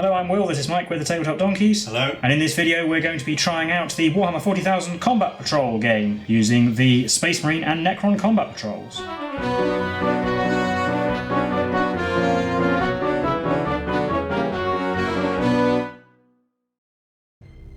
Hello, I'm Will, this is Mike with the Tabletop Donkeys. Hello. And in this video we're going to be trying out the Warhammer 40,000 Combat Patrol game using the Space Marine and Necron Combat Patrols.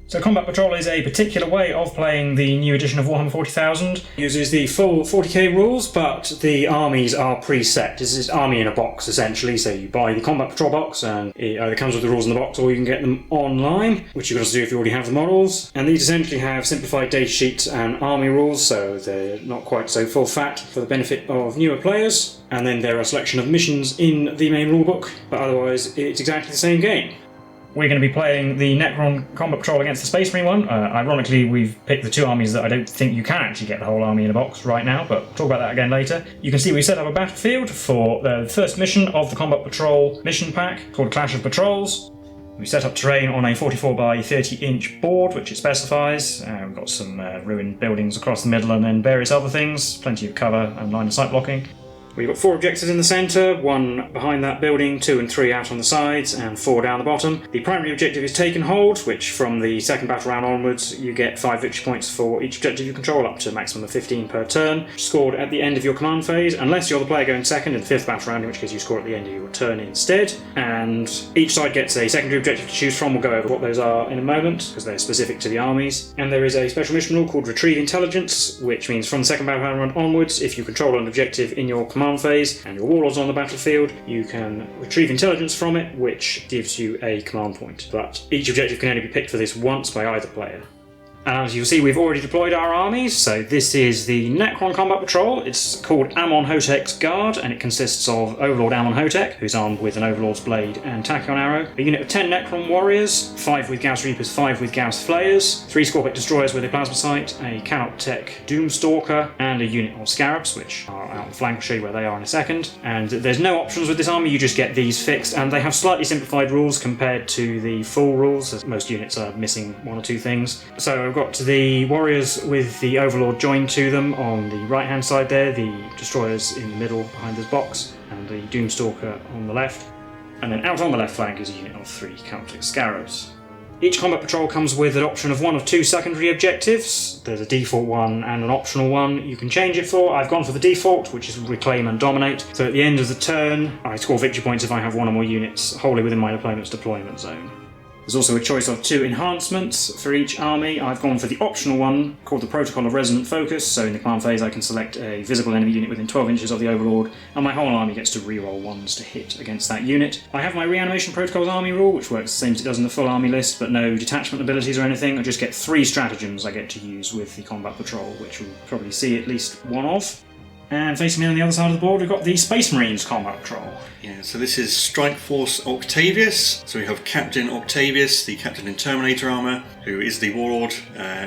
So Combat Patrol is a particular way of playing the new edition of Warhammer 40,000. It uses the full 40k rules, but the armies are preset. This is army in a box, essentially, so you buy the Combat Patrol box, and it either comes with the rules in the box, or you can get them online, which you can also do if you already have the models. And these essentially have simplified data sheets and army rules, so they're not quite so full fat for the benefit of newer players. And then there are a selection of missions in the main rulebook, but otherwise it's exactly the same game. We're going to be playing the Necron Combat Patrol against the Space Marine one. Ironically, we've picked the two armies that I don't think you can actually get the whole army in a box right now, but we'll talk about that again later. You can see we set up a battlefield for the first mission of the Combat Patrol mission pack, called Clash of Patrols. We set up terrain on a 44 by 30 inch board, which it specifies. We've got some ruined buildings across the middle and then various other things, plenty of cover and line of sight blocking. We've got 4 objectives in the centre, 1 behind that building, 2 and 3 out on the sides, and 4 down the bottom. The primary objective is Take and Hold, which from the second battle round onwards you get 5 victory points for each objective you control, up to a maximum of 15 per turn, scored at the end of your command phase, unless you're the player going second in the 5th battle round, in which case you score at the end of your turn instead. And each side gets a secondary objective to choose from. We'll go over what those are in a moment, because they're specific to the armies. And there is a special mission rule called Retrieve Intelligence, which means from the second battle round onwards, if you control an objective in your command phase and your warlord's on the battlefield, you can retrieve intelligence from it, which gives you a command point. But each objective can only be picked for this once by either player. And as you'll see, we've already deployed our armies. So this is the Necron Combat Patrol. It's called Amonhotek's Guard, and it consists of Overlord Amonhotekh, who's armed with an Overlord's Blade and Tachyon Arrow, a unit of 10 Necron Warriors, 5 with Gauss Reapers, 5 with Gauss Flayers, 3 Scorpic Destroyers with a Plasma Sight, a Octavius Doomstalker, and a unit of Scarabs, which are out on the flank. I'll show you where they are in a second. And there's no options with this army, you just get these fixed, and they have slightly simplified rules compared to the full rules, as most units are missing 1 or 2 things. So I've got the Warriors with the Overlord joined to them on the right hand side there, the Destroyers in the middle behind this box, and the Doomstalker on the left. And then out on the left flank is a unit of 3 Counter Scarabs. Each combat patrol comes with an option of 1 of 2 secondary objectives. There's a default one and an optional one you can change it for. I've gone for the default, which is Reclaim and Dominate. So at the end of the turn, I score victory points if I have 1 or more units wholly within my opponent's deployment zone. There's also a choice of 2 enhancements for each army. I've gone for the optional one, called the Protocol of Resonant Focus, so in the command phase I can select a visible enemy unit within 12 inches of the Overlord, and my whole army gets to reroll 1s to hit against that unit. I have my Reanimation Protocols army rule, which works the same as it does in the full army list, but no detachment abilities or anything. I just get 3 stratagems I get to use with the Combat Patrol, which we'll probably see at least 1 of. And facing me on the other side of the board, we've got the Space Marines Combat Patrol. Yeah, so this is Strike Force Octavius. So we have Captain Octavius, the Captain in Terminator armour, who is the Warlord.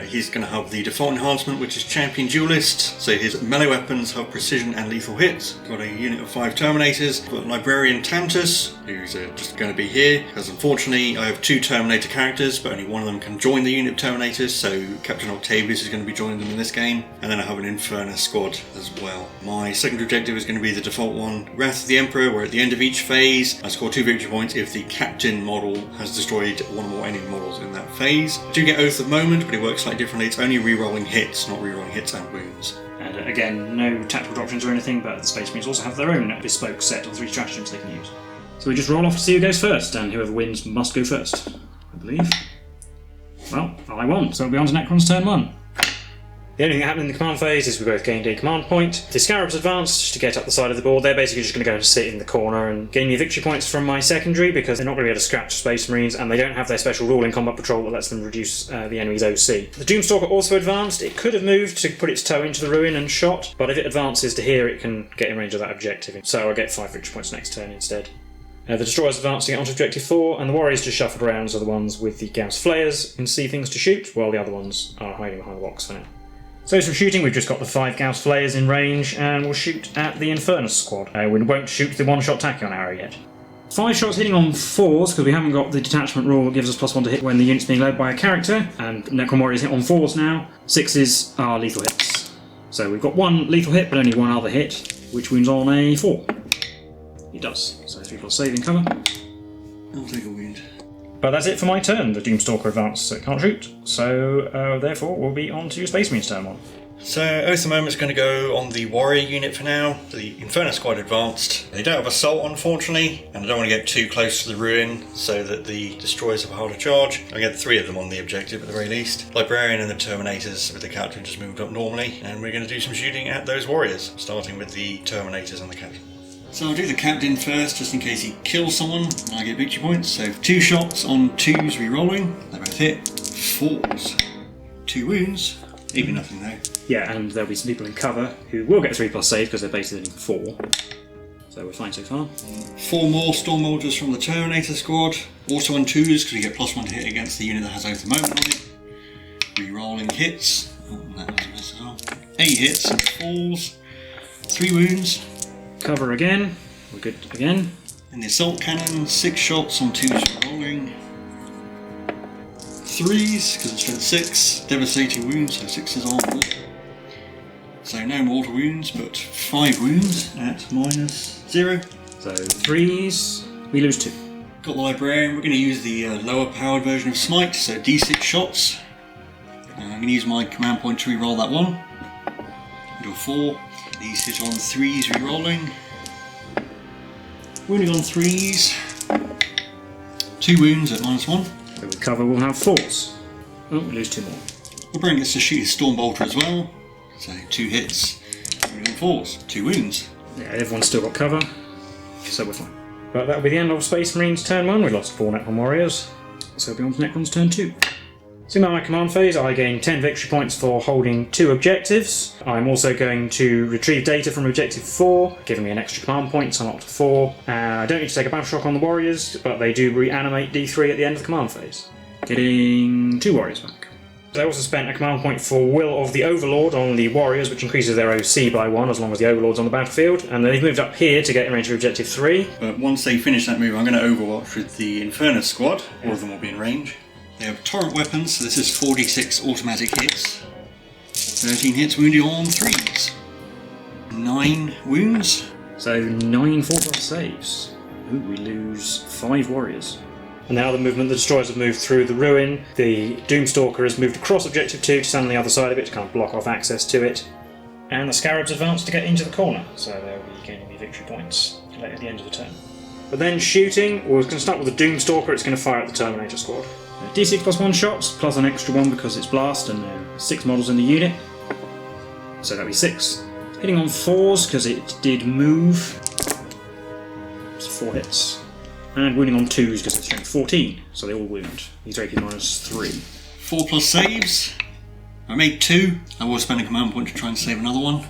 He's going to have the default enhancement, which is Champion Duelist. So his melee weapons have precision and lethal hits. We've got a unit of 5 Terminators. We've got Librarian Tantus, who's just going to be here, because unfortunately I have 2 Terminator characters, but only one of them can join the unit of Terminators, so Captain Octavius is going to be joining them in this game. And then I have an Infernus squad as well. My secondary objective is going to be the default one, Wrath of the Emperor, where at the end of each phase I score 2 victory points if the captain model has destroyed 1 or more enemy models in that phase. I do get Oath of Moment, but it works slightly differently. It's only re-rolling hits, not re-rolling hits and wounds. And again, no tactical options or anything, but the Space Marines also have their own bespoke set of 3 stratagems they can use. So we just roll off to see who goes first, and whoever wins must go first, I believe. Well, I won, so we'll be on to Necron's turn 1. The only thing that happened in the command phase is we both gained a command point. The Scarabs advanced to get up the side of the board. They're basically just going to go and sit in the corner and gain me victory points from my secondary, because they're not going to be able to scratch Space Marines, and they don't have their special rule in Combat Patrol that lets them reduce the enemy's OC. The Doomstalker also advanced. It could have moved to put its toe into the ruin and shot, but if it advances to here, it can get in range of that objective. So I get 5 victory points next turn instead. The Destroyers advanced to get onto Objective 4, and the Warriors just shuffled around, so the ones with the Gauss Flayers can see things to shoot, while the other ones are hiding behind the box for now. So for shooting, we've just got the 5 Gauss Flayers in range, and we'll shoot at the Infernus squad. We won't shoot the 1-shot Tachyon Arrow yet. 5 shots hitting on 4s, because we haven't got the detachment rule that gives us +1 to hit when the unit's being led by a character, and Necron Warriors hit on 4s now. 6s are lethal hits. So we've got 1 lethal hit, but only 1 other hit, which wounds on a 4. It does. So 3+ save in cover. I'll take a wound. But that's it for my turn. The Doomstalker advanced, so it can't shoot. So therefore, we'll be on to Space Marine's turn 1. So Oath of Moment's going to go on the Warrior unit for now. The Inferno Squad advanced. They don't have Assault, unfortunately, and I don't want to get too close to the ruin so that the Destroyers have a harder charge. I get 3 of them on the objective at the very least. Librarian and the Terminators with the Captain just moved up normally, and we're going to do some shooting at those Warriors, starting with the Terminators and the Captain. So I'll do the Captain first, just in case he kills someone and I get victory points. So 2 shots on 2s re-rolling. They both hit. 4s. 2 wounds. Even nothing though. Yeah, and there'll be some people in cover who will get 3+ save because they're basically hitting 4. So we're fine so far. 4 more Storm Bolters from the Terminator squad. Also on 2s because you get +1 to hit against the unit that has Oath of Moment on it. Re-rolling hits. Oh, that was a miss as well. 8 hits and falls. 3 wounds. Cover again. We're good again. And the Assault Cannon, 6 shots on 2s re-rolling. 3s, because it's strength 6, devastating wounds, so 6s are mortal. So no mortal wounds, but 5 wounds at -0. So 3s, we lose 2. Got the Librarian, we're going to use the lower powered version of Smite, so D6 shots. I'm going to use my command point to re-roll that one. Do a 4. These hit on 3s re-rolling. Wounding on 3s. 2 wounds at -1. So with cover we'll have 4s. Oh, we lose 2 more. Librarian gets to shoot his Storm Bolter as well. So 2 hits, 4s, 2 wounds. Yeah, everyone's still got cover, so we're fine. But that'll be the end of Space Marines turn 1. We lost 4 Necron warriors, so we'll be on to Necrons turn 2. So in my command phase, I gain 10 victory points for holding 2 objectives. I'm also going to retrieve data from objective 4, giving me an extra command point, so I'm up to 4. I don't need to take a battle shock on the warriors, but they do reanimate D3 at the end of the command phase. Getting 2 warriors back. I also spent a command point for Will of the Overlord on the warriors, which increases their OC by 1 as long as the Overlord's on the battlefield. And they've moved up here to get in range of objective 3. But once they finish that move, I'm going to overwatch with the Inferno squad. All of them will be in range. They have torrent weapons, so this is 46 automatic hits. 13 hits, wounded on 3s. 9 wounds. So 9 4+ saves. Ooh, we lose 5 warriors. And now the movement, the Destroyers have moved through the ruin. The Doomstalker has moved across objective 2 to stand on the other side of it to kind of block off access to it. And the Scarabs advance to get into the corner, so they'll be gaining the victory points at the end of the turn. But then shooting, we're going to start with the Doomstalker. It's going to fire at the Terminator squad. D6 +1 shots, plus an extra 1 because it's blast, and 6 models in the unit. So that'll be 6. Hitting on 4s because it did move. It's 4 hits. And wounding on 2s because it's strength 14, so they all wound. These are AP -3. 4+ saves. I made 2. I will spend a command point to try and save another one.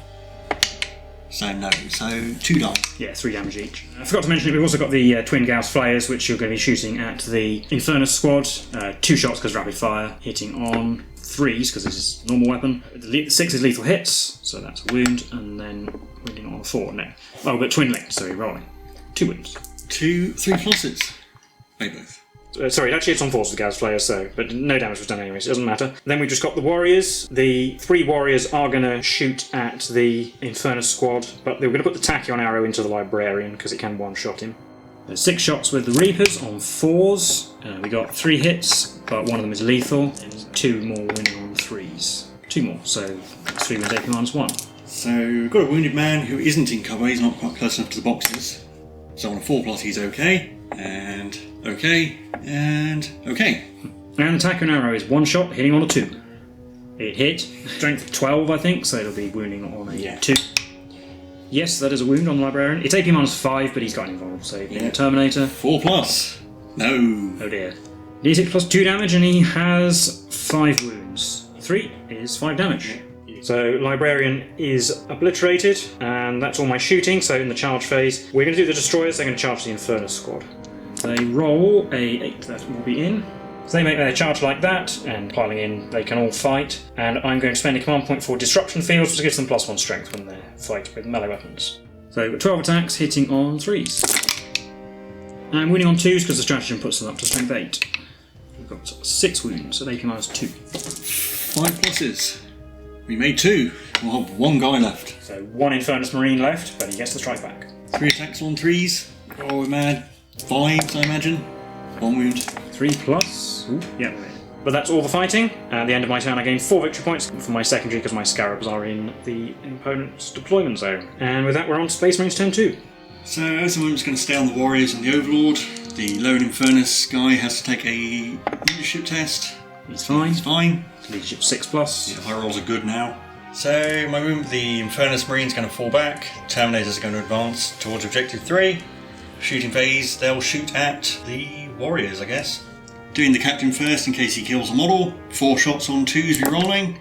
So no, so 2 die. Yeah, 3 damage each. I forgot to mention it, we've also got the Twin Gauss Flayers, which you're going to be shooting at the Infernus squad. 2 shots because rapid fire, hitting on 3s because this is a normal weapon. 6 is lethal hits, so that's a wound, and then wounding on 4. No. Oh, but twin linked, so you're rolling. 2 wounds. 2 3+. They both. Sorry, actually it's on 4s with the Gauss Flayers, so, but no damage was done anyway, so it doesn't matter. Then we just got the Warriors. The 3 Warriors are going to shoot at the Infernus squad, but we're going to put the Tachyon arrow into the Librarian because it can one-shot him. There's 6 shots with the Reapers on 4s. We got 3 hits, but one of them is lethal, and 2 more wounding on 3s. 2 more, so 3 wounds, 8 commands, 1. So we've got a wounded man who isn't in cover, he's not quite close enough to the boxes. So on a 4+ he's okay, and okay, and okay. And the Tachyon arrow is 1 shot, hitting on a 2. It hit, strength 12 I think, so it'll be wounding on a 2. Yes, that is a wound on the Librarian. It's AP -5, but he's got involved, so he's a Terminator. 4+. No. Oh dear. D6 +2 damage, and he has 5 wounds. 3 is 5 damage. So Librarian is obliterated, and that's all my shooting. So in the charge phase, we're going to do the Destroyers, they're going to charge the Infernus squad. They roll a 8, that will be in. So they make their charge like that, and piling in, they can all fight. And I'm going to spend a command point for Disruption Fields, which gives them +1 strength when they fight with melee weapons. So 12 attacks, hitting on 3s. And wounding on 2s, because the stratagem puts them up to strength 8. We've got 6 wounds, so they can minus 2. 5+. We made 2. We'll have 1 guy left. So 1 Infernus Marine left, but he gets the strike back. 3 attacks on 3s. Oh, we're mad. 5s, I imagine. 1 wound. 3+. Ooh, yeah. But that's all the fighting. At the end of my turn, I gain 4 victory points for my secondary because my scarabs are in the opponent's deployment zone. And with that, we're on Space Marines turn 2. So, as the moment's going to stay on the Warriors and the Overlord. The Lone Infernus guy has to take a leadership test. He's fine. He's fine. Leadership 6+. Yeah, high rolls are good now. So, my movement, the Infernus Marine's going to fall back. Terminators are going to advance towards Objective 3. Shooting phase, they'll shoot at the Warriors, I guess. Doing the Captain first in case he kills a model. 4 shots on 2s, re-rolling.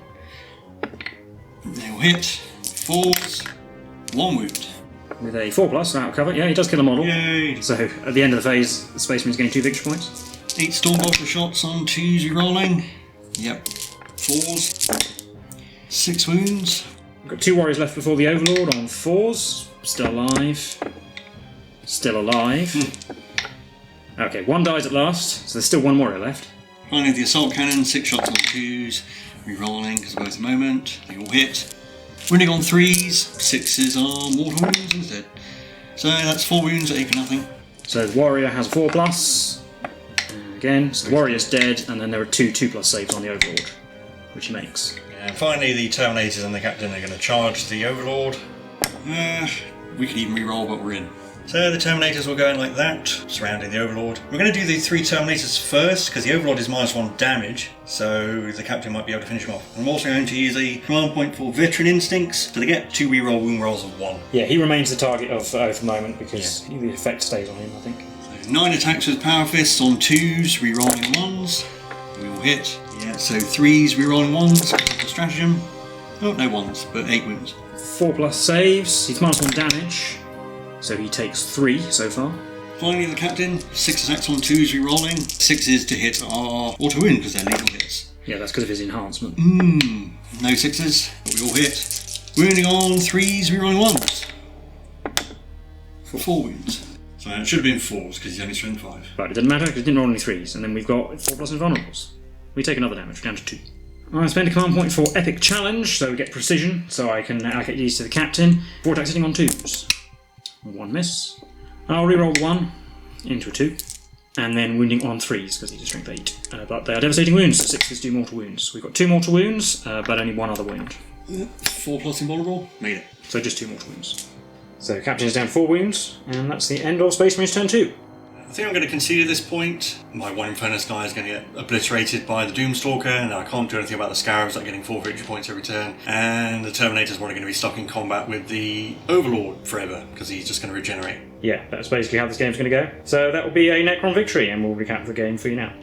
They'll hit. 4s. 1 wound. With a 4+, that'll cover. Yeah, he does kill a model. Yay! So, at the end of the phase, the Space Marine's getting 2 victory points. 8 Stormbolter shots on 2s, re-rolling. Yep. 4s. 6 wounds. We've got 2 Warriors left before the Overlord on 4s. Still alive. Still alive. Okay, 1 dies at last, so there's still 1 Warrior left. Finally, the Assault Cannon, 6 shots on 2s, re-rolling because of both the moment. They all hit. Wounding on 3s, 6s are mortal wounds instead. So that's 4 wounds at 8 for nothing. So the Warrior has a 4+. Again, so the Warrior's dead, and then there are 2 2+ saves on the Overlord, which he makes. And finally, the Terminators and the Captain are going to charge the Overlord. We could even re-roll, but we're in. So the Terminators will go in like that, surrounding the Overlord. We're going to do the 3 Terminators first, because the Overlord is -1 damage, so the Captain might be able to finish him off. I'm also going to use a command point for Veteran Instincts, so they get 2 re-roll wound rolls of 1. Yeah, he remains the target of for the moment, because the effect stays on him, I think. So 9 attacks with Power Fists on 2s, re-rolling 1s. We will hit. Yeah, so 3s, re-rolling 1s, stratagem. Oh, no 1s, but 8 wounds. 4+ saves, he's -1 damage. So he takes 3 so far. Finally, the Captain, 6 attacks on 2s, re-rolling. 6s to hit are auto-wound because they're lethal hits. Yeah, that's because of his enhancement. No 6s, but we all hit. Wounding on 3s, re-rolling 1s. For 4 wounds. So it should have been 4s because he's only strength 5. But it doesn't matter because he didn't roll any 3s. And then we've got 4+ invulnerables. We take another damage, down to 2. I spend a command point for Epic Challenge, so we get precision, so I can allocate these to the Captain. 4 attacks hitting on 2s. 1 miss. I'll re-roll 1 into a 2, and then wounding on 3s because he's a strength 8. But they are devastating wounds, so 6s do mortal wounds. We've got 2 mortal wounds, but only 1 other wound. 4+ invulnerable, made it. So just 2 mortal wounds. So Captain is down 4 wounds, and that's the end of Space Marines turn 2. I think I'm going to concede at this point. My 1 Infernus guy is going to get obliterated by the Doomstalker, and I can't do anything about the Scarabs that are getting 4 victory points every turn. And the Terminator's probably going to be stuck in combat with the Overlord forever, because he's just going to regenerate. Yeah, that's basically how this game's going to go. So that will be a Necron victory, and we'll recap the game for you now.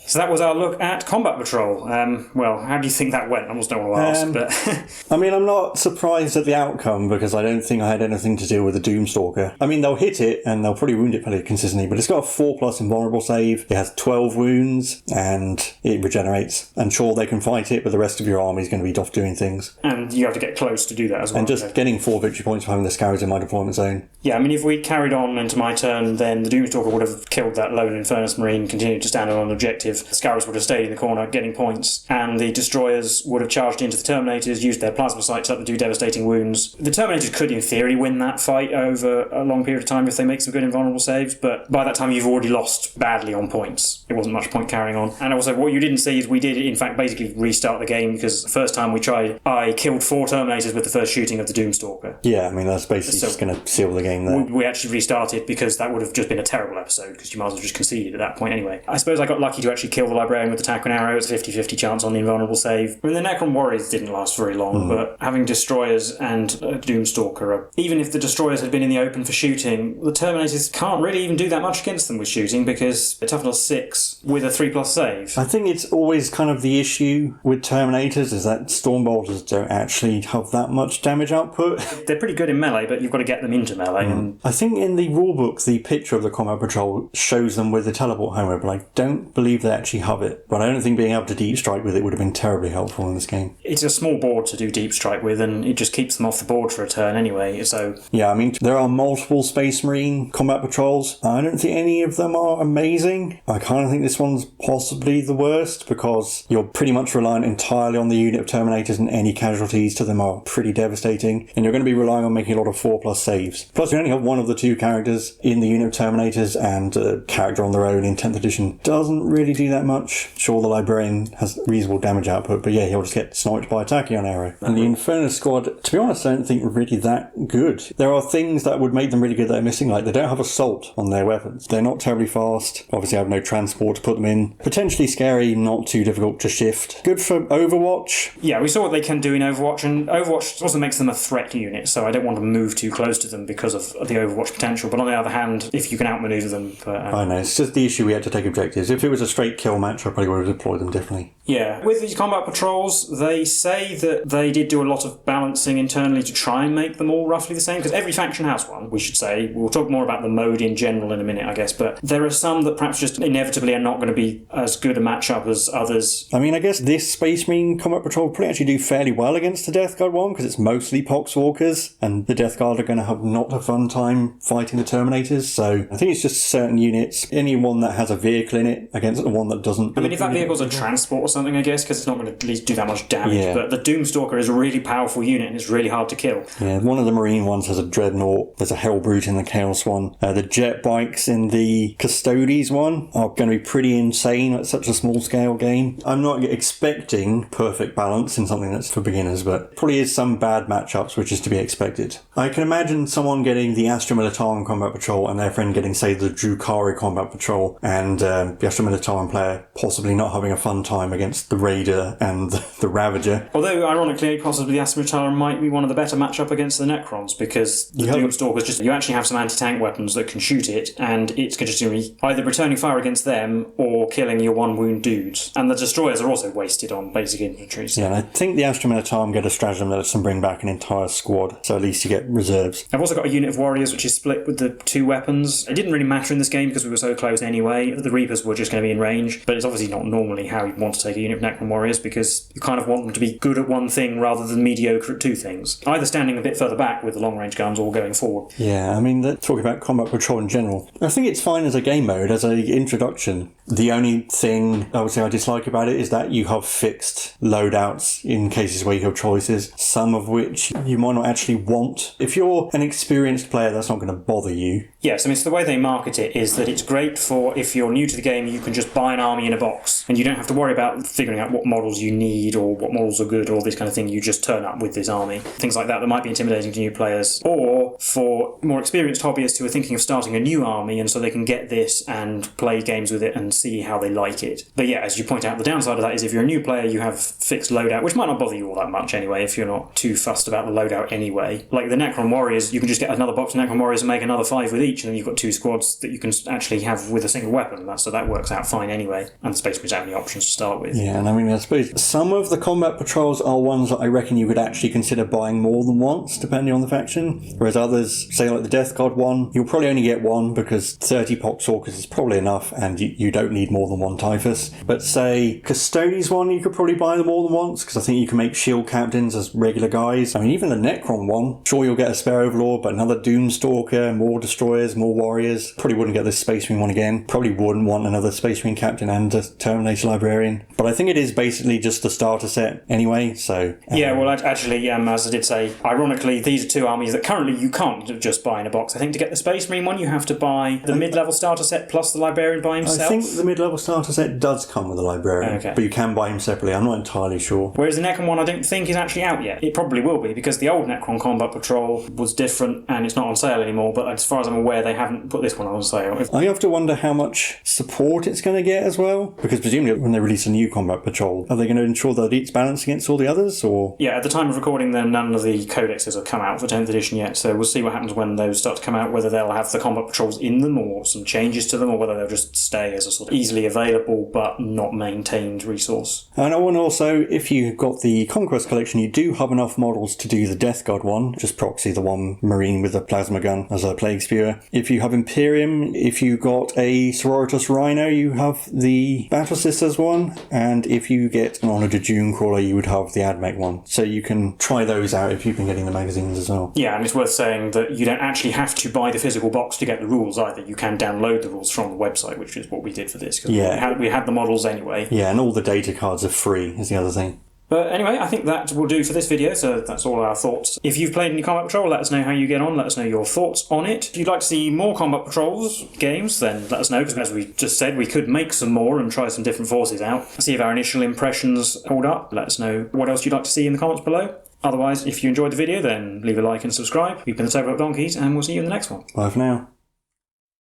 So that was our look at Combat Patrol. Well, how do you think that went? I almost don't want to ask, but... I mean, I'm not surprised at the outcome because I don't think I had anything to do with the Doomstalker. I mean, they'll hit it and they'll probably wound it fairly consistently, but it's got a 4+ invulnerable save. It has 12 wounds and it regenerates. And sure, they can fight it, but the rest of your army is going to be off doing things. And you have to get close to do that as well. And just getting 4 victory points for having the Scarabs in my deployment zone. Yeah, I mean, if we carried on into my turn, then the Doomstalker would have killed that lone Infernus Marine, continued to stand on an objective. The Scarabs would have stayed in the corner getting points, and the Destroyers would have charged into the Terminators, used their plasma sights up to do devastating wounds. The Terminators could, in theory, win that fight over a long period of time if they make some good invulnerable saves, but by that time you've already lost badly on points. It wasn't much point carrying on. And also, what you didn't see is we did, in fact, basically restart the game, because the first time we tried, I killed 4 Terminators with the first shooting of the Doomstalker. Yeah, I mean, that's basically just going to seal the game there. We actually restarted because that would have just been a terrible episode, because you might as well just conceded at that point anyway. I suppose I got lucky to actually kill the Librarian with the Tack and Arrow. It's a 50-50 chance on the invulnerable save. I mean, the Necron Warriors didn't last very long, but having Destroyers and Doomstalker, even if the Destroyers had been in the open for shooting, the Terminators can't really even do that much against them with shooting, because they're toughness 6 with a 3+ save. I think it's always kind of the issue with Terminators is that Stormbolters don't actually have that much damage output. They're pretty good in melee, but you've got to get them into melee. And I think in the rulebook, the picture of the Combat Patrol shows them with the teleport hammer, but I don't believe they they actually have it. But I don't think being able to deep strike with it would have been terribly helpful in this game. It's a small board to do deep strike with, and it just keeps them off the board for a turn anyway, so... Yeah, I mean, there are multiple Space Marine combat patrols. I don't think any of them are amazing. I kind of think this one's possibly the worst, because you're pretty much reliant entirely on the unit of Terminators, and any casualties to them are pretty devastating, and you're going to be relying on making a lot of 4+ saves. Plus, you only have one of the two characters in the unit of Terminators, and a character on their own in 10th edition doesn't really do that much. Sure, the Librarian has reasonable damage output, but yeah, he'll just get sniped by a Tachyon arrow. And the Inferno squad, to be honest, I don't think really that good. There are things that would make them really good that are missing, like they don't have assault on their weapons. They're not terribly fast. Obviously, have no transport to put them in. Potentially scary, not too difficult to shift. Good for Overwatch. Yeah, we saw what they can do in Overwatch, and Overwatch also makes them a threat unit, so I don't want to move too close to them because of the Overwatch potential. But on the other hand, if you can outmaneuver them... I know, it's just the issue we had to take objectives. If it was a straight kill match, I probably would have deployed them differently. Yeah, with these combat patrols, they say that they did do a lot of balancing internally to try and make them all roughly the same, because every faction has one, we should say. We'll talk more about the mode in general in a minute, I guess, but there are some that perhaps just inevitably are not going to be as good a matchup as others. I mean, I guess this Space Marine combat patrol will probably actually do fairly well against the Death Guard one, because it's mostly Poxwalkers, and the Death Guard are going to have not a fun time fighting the Terminators, so I think it's just certain units, any one that has a vehicle in it against the one that doesn't. I mean, if that vehicle's a transport or something, I guess, because it's not going to at least do that much damage, Yeah. but the Doomstalker is a really powerful unit and it's really hard to kill. Yeah, one of the Marine ones has a Dreadnought, there's a Hellbrute in the Chaos one. The jet bikes in the Custodes one are going to be pretty insane at such a small scale game. I'm not expecting perfect balance in something that's for beginners, but probably is some bad matchups, which is to be expected. I can imagine someone getting the Astra Militarum combat patrol and their friend getting, say, the Drukari combat patrol, and the Astra Militarum player possibly not having a fun time against the Raider and the Ravager. Although, ironically, possibly the Astra Militarum might be one of the better matchup against the Necrons, because the Doomstalkers just, you actually have some anti-tank weapons that can shoot it, and it's just going to be either returning fire against them or killing your one wound dudes. And the destroyers are also wasted on basic infantry. So. Yeah, and I think the Astra Militarum get a stratagem that lets them bring back an entire squad, so at least you get reserves. I've also got a unit of warriors which is split with the two weapons. It didn't really matter in this game because we were so close anyway. The Reapers were just going to be in range, but it's obviously not normally how you'd want to take a unit of Necron warriors, because you kind of want them to be good at one thing rather than mediocre at two things. Either standing a bit further back with the long range guns or going forward. Yeah, I mean, talking about combat patrol in general, I think it's fine as a game mode, as an introduction. The only thing I would say I dislike about it is that you have fixed loadouts in cases where you have choices, some of which you might not actually want. If you're an experienced player, that's not going to bother you. Yes, I mean, so the way they market it is that it's great for if you're new to the game, you can just buy an army in a box, and you don't have to worry about figuring out what models you need or what models are good or all this kind of thing. You just turn up with this army. Things like that might be intimidating to new players. Or for more experienced hobbyists who are thinking of starting a new army, and so they can get this and play games with it and see how they like it. But yeah, as you point out, the downside of that is if you're a new player, you have fixed loadout, which might not bother you all that much anyway if you're not too fussed about the loadout anyway. Like the Necron Warriors, you can just get another box of Necron Warriors and make another 5 with each, and then you've got 2 squads that you can actually have with a single weapon. So that works out fine anyway. And the Space Marines have any options to start with. Yeah, and I mean, I suppose some of the combat patrols are ones that I reckon you could actually consider buying more than once, depending on the faction. Whereas others, say like the Death Guard one, you'll probably only get one because 30 Poxwalkers is probably enough, and you don't need more than one Typhus. But say Custodes one, you could probably buy them more than once, because I think you can make shield captains as regular guys. I mean, even the Necron one, sure you'll get a spare Overlord, but another Doomstalker, more destroyers, more warriors. Probably wouldn't get this Space Marine one again. Probably wouldn't want another Space Marine captain and a Terminator Librarian. But I think it is basically just the starter set anyway, so... Yeah, well, actually, as I did say, ironically, these are 2 armies that currently you can't just buy in a box. I think to get the Space Marine one, you have to buy the mid-level starter set plus the Librarian by himself. I think the mid-level starter set does come with a Librarian, okay, but you can buy him separately. I'm not entirely sure. Whereas the Necron one, I don't think is actually out yet. It probably will be, because the old Necron Combat Patrol was different and it's not on sale anymore, but as far as I'm aware, they haven't put this one on sale. I have to wonder how much support it's going to get as well, because presumably when they release a new Combat Patrol, are they going to ensure that it's balanced against all the others, or...? Yeah, at the time of recording, then none of the codexes have come out for 10th edition yet, so we'll see what happens when those start to come out, whether they'll have the Combat Patrols in them or some changes to them, or whether they'll just stay as a sort of easily available but not maintained resource. And I want also, if you've got the Conquest collection, you do have enough models to do the Death Guard one, just proxy the one Marine with a plasma gun as a Plague Spewer. If you have Imperium, if you got a Sororitas Rhino, you have have the Battle Sisters one, and if you get an Honoured Dune Crawler, you would have the AdMech one. So you can try those out if you've been getting the magazines as well. Yeah, and it's worth saying that you don't actually have to buy the physical box to get the rules either. You can download the rules from the website, which is what we did for this. Cause we had the models anyway. Yeah, and all the data cards are free, is the other thing. But anyway, I think that will do for this video, so that's all our thoughts. If you've played any Combat Patrol, let us know how you get on, let us know your thoughts on it. If you'd like to see more Combat Patrols games, then let us know, because as we just said, we could make some more and try some different forces out. See if our initial impressions hold up. Let us know what else you'd like to see in the comments below. Otherwise, if you enjoyed the video, then leave a like and subscribe. We've been the Tabletop Donkeys, and we'll see you in the next one. Bye for now.